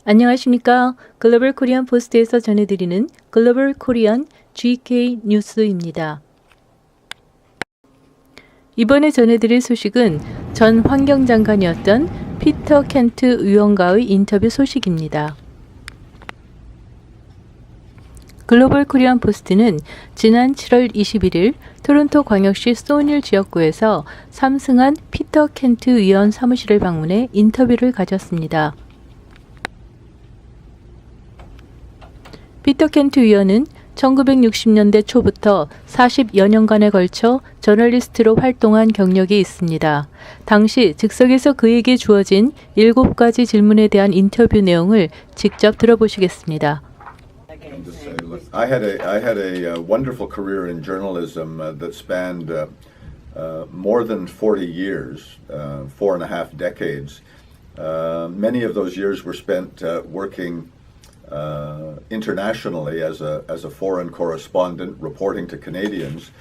안녕하십니까. 글로벌 코리안 포스트에서 전해드리는 글로벌 코리안 GK 뉴스입니다. 이번에 전해드릴 소식은 전 환경장관이었던 피터 켄트 의원과의 인터뷰 소식입니다. 글로벌 코리안 포스트는 지난 7월 21일 토론토 광역시 소닐 지역구에서 삼승한 피터 켄트 의원 사무실을 방문해 인터뷰를 가졌습니다. 피터 켄트 의원은 1960년대 초부터 40여 년간에 걸쳐 저널리스트로 활동한 경력이 있습니다. 당시 즉석에서 그에게 주어진 7가지 질문에 대한 인터뷰 내용을 직접 들어보시겠습니다. I had a wonderful career in journalism that spanned more than 40 years, 4.5 decades. Many of those years were spent working internationally as a foreign correspondent, reporting to Canadians,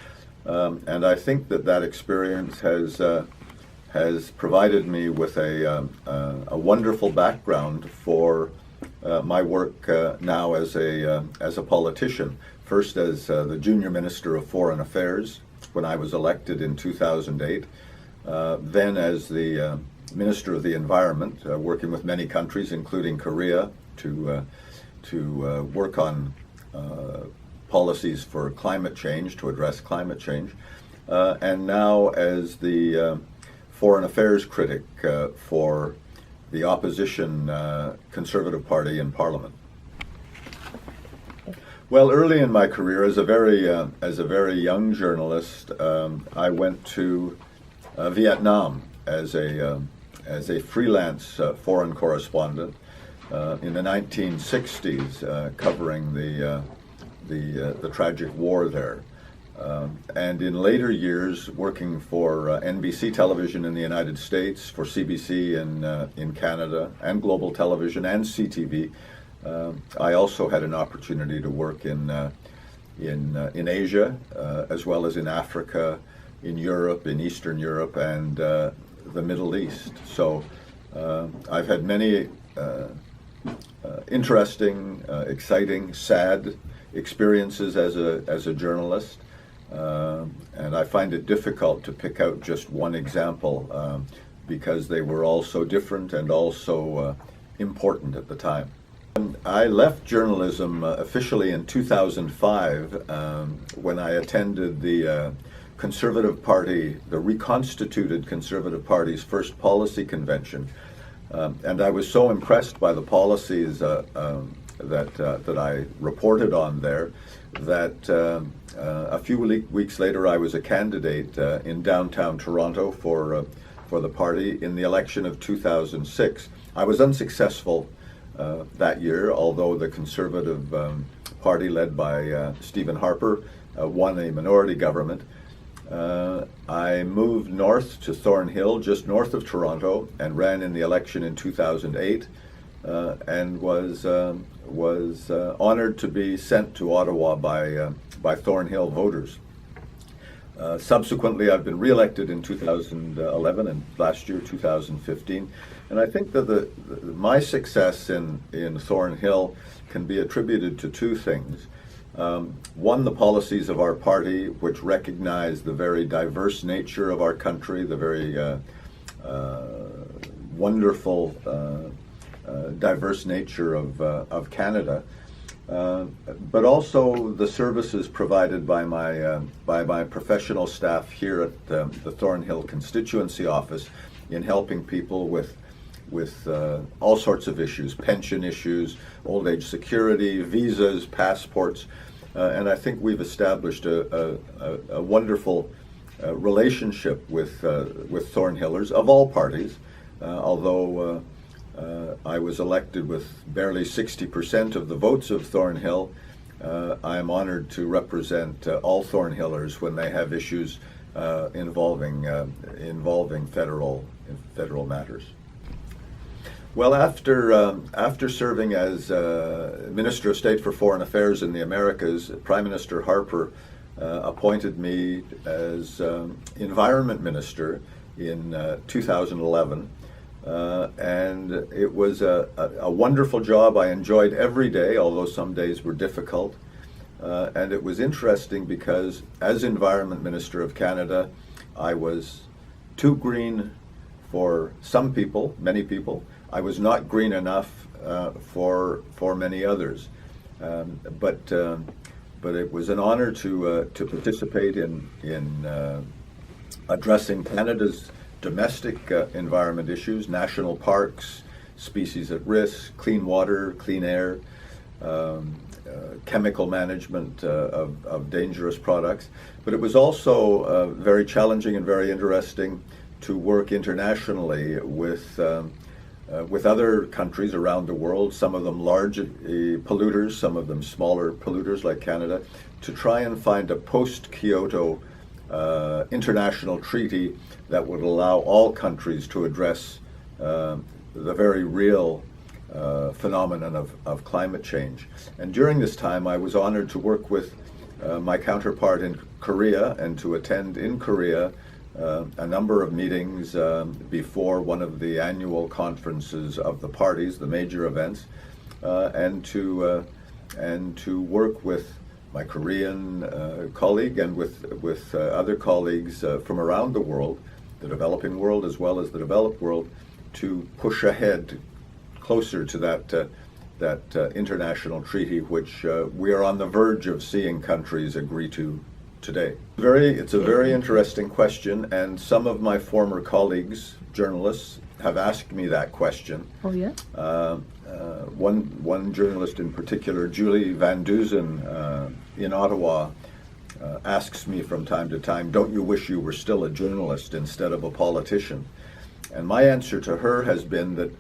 and I think that experience has provided me with a wonderful background for my work now as a politician. First as the junior minister of foreign affairs when I was elected in 2008, then as the minister of the environment, working with many countries, including Korea, to work on policies for climate change, to address climate change, and now as the foreign affairs critic for the opposition Conservative Party in Parliament. Well, early in my career, as a very young journalist, I went to Vietnam as a freelance foreign correspondent in the 1960s, covering the tragic war there. And in later years, working for NBC television in the United States, for CBC in Canada, and Global Television and CTV, I also had an opportunity to work in Asia, as well as in Africa, in Europe, in Eastern Europe, and the Middle East. So I've had many interesting, exciting, sad experiences as a journalist. And I find it difficult to pick out just one example because they were all so different and also important at the time. I left journalism officially in 2005 when I attended the Conservative Party, the reconstituted Conservative Party's first policy convention. And I was so impressed by the policies that I reported on there that a few weeks later I was a candidate in downtown Toronto for the party in the election of 2006. I was unsuccessful that year, although the Conservative Party led by Stephen Harper won a minority government. I moved north to Thornhill, just north of Toronto, and ran in the election in 2008, and was honored to be sent to Ottawa by Thornhill voters. Subsequently, I've been re-elected in 2011 and last year, 2015, and I think that my success in Thornhill can be attributed to two things. One, the policies of our party, which recognize the very diverse nature of our country, the very wonderful, diverse nature of Canada, but also the services provided by my professional staff here at the Thornhill constituency office in helping people with all sorts of issues, pension issues, old age security, visas, passports. And I think we've established a wonderful relationship with Thornhillers of all parties. Although I was elected with barely 60% of the votes of Thornhill, I am honored to represent all Thornhillers when they have issues involving federal matters. Well, after serving as Minister of State for Foreign Affairs in the Americas, Prime Minister Harper appointed me as Environment Minister in 2011. And it was a wonderful job. I enjoyed every day, although some days were difficult. And it was interesting because as Environment Minister of Canada, I was too green for some people, many people. I was not green enough for many others. But it was an honor to participate in addressing Canada's domestic environment issues, national parks, species at risk, clean water, clean air, chemical management of dangerous products. But it was also very challenging and very interesting to work internationally with other countries around the world, some of them large polluters, some of them smaller polluters like Canada, to try and find a post-Kyoto international treaty that would allow all countries to address the very real phenomenon of climate change. And during this time, I was honored to work with my counterpart in Korea and to attend in Korea a number of meetings before one of the annual conferences of the parties, the major events, and to work with my Korean colleague and with other colleagues from around the world, the developing world as well as the developed world, to push ahead closer to that international treaty, which we are on the verge of seeing countries agree to today. It's a very interesting question, and some of my former colleagues, journalists, have asked me that question. Oh, yeah? One journalist in particular, Julie Van Dusen in Ottawa, asks me from time to time, "Don't you wish you were still a journalist instead of a politician?" And my answer to her has been that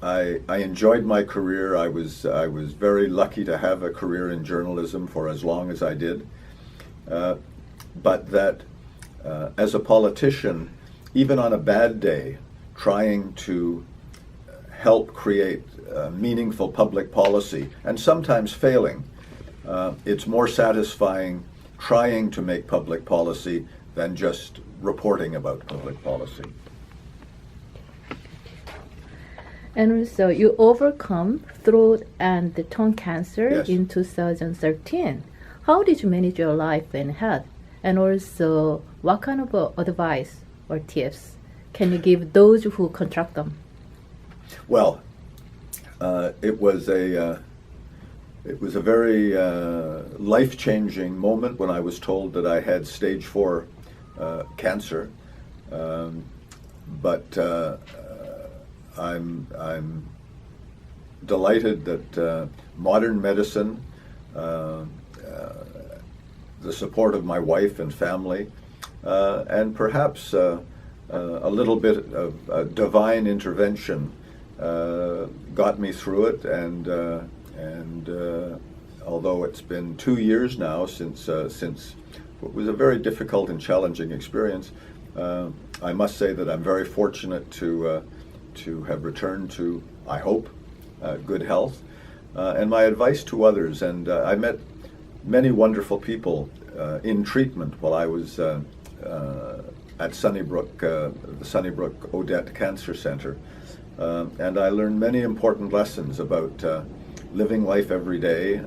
I enjoyed my career. I was very lucky to have a career in journalism for as long as I did. But that as a politician, even on a bad day, trying to help create meaningful public policy, and sometimes failing, it's more satisfying trying to make public policy than just reporting about public policy. And also, you overcome throat and tongue cancer Yes. in 2013. How did you manage your life and health? And also, what kind of advice or tips can you give those who contract them? Well, it was a very life-changing moment when I was told that I had stage 4 cancer. But I'm delighted that modern medicine, the support of my wife and family, and perhaps a little bit of divine intervention got me through it. And although it's been 2 years now since what was a very difficult and challenging experience, I must say that I'm very fortunate to have returned to, I hope, good health. And my advice to others, and I met many wonderful people in treatment while I was at Sunnybrook, the Sunnybrook Odette Cancer Center. And I learned many important lessons about living life every day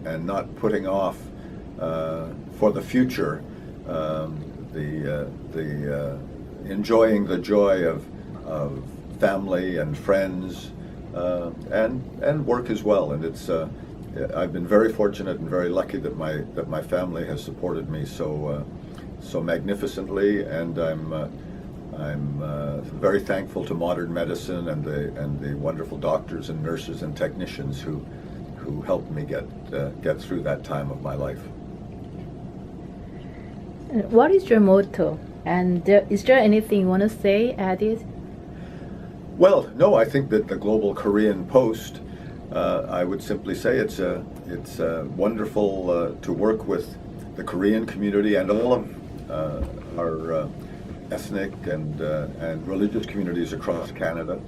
and not putting off for the future enjoying the joy of family and friends and work as well. And it's I've been very fortunate and very lucky that my family has supported me so magnificently, and I'm very thankful to modern medicine and the wonderful doctors and nurses and technicians who helped me get through that time of my life. What is your motto? And is there anything you want to say, Edith? Well, no, I think that the Global Korean Post, I would simply say it's wonderful to work with the Korean community and all of our ethnic and religious communities across Canada,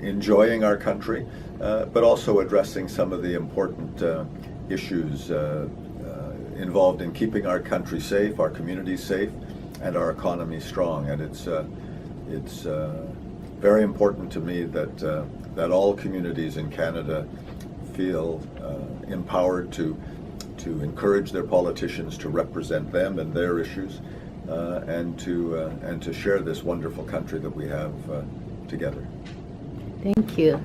enjoying our country, but also addressing some of the important issues involved in keeping our country safe, our communities safe, and our economy strong. And it's very important to me that that all communities in Canada feel empowered to encourage their politicians to represent them and their issues, and to share this wonderful country that we have together. Thank you.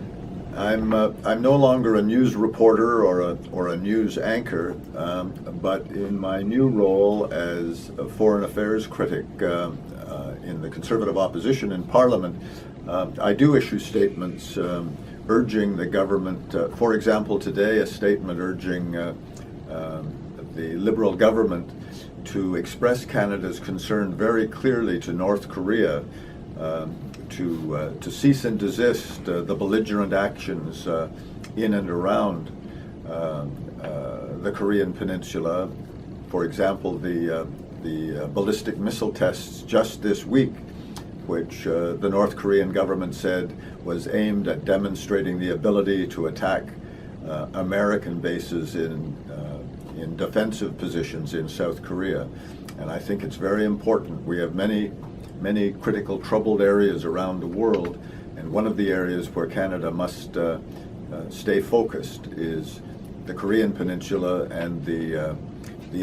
I'm no longer a news reporter or a news anchor, but in my new role as a foreign affairs critic in the Conservative opposition in Parliament, I do issue statements urging the government. For example, today a statement urging the Liberal government to express Canada's concern very clearly to North Korea, to cease and desist the belligerent actions in and around the Korean Peninsula. For example, the ballistic missile tests just this week, which the North Korean government said was aimed at demonstrating the ability to attack American bases in defensive positions in South Korea. And I think it's very important. We have many critical troubled areas around the world, and one of the areas where Canada must stay focused is the Korean Peninsula and the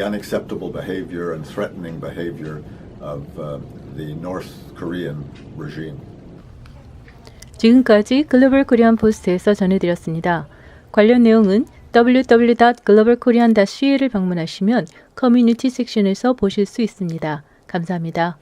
unacceptable behavior and threatening behavior of the North Korean regime. 지금까지 글로벌 코리안 포스트에서 전해드렸습니다. 관련 내용은 www.globalkorean.ca를 방문하시면 커뮤니티 섹션에서 보실 수 있습니다. 감사합니다.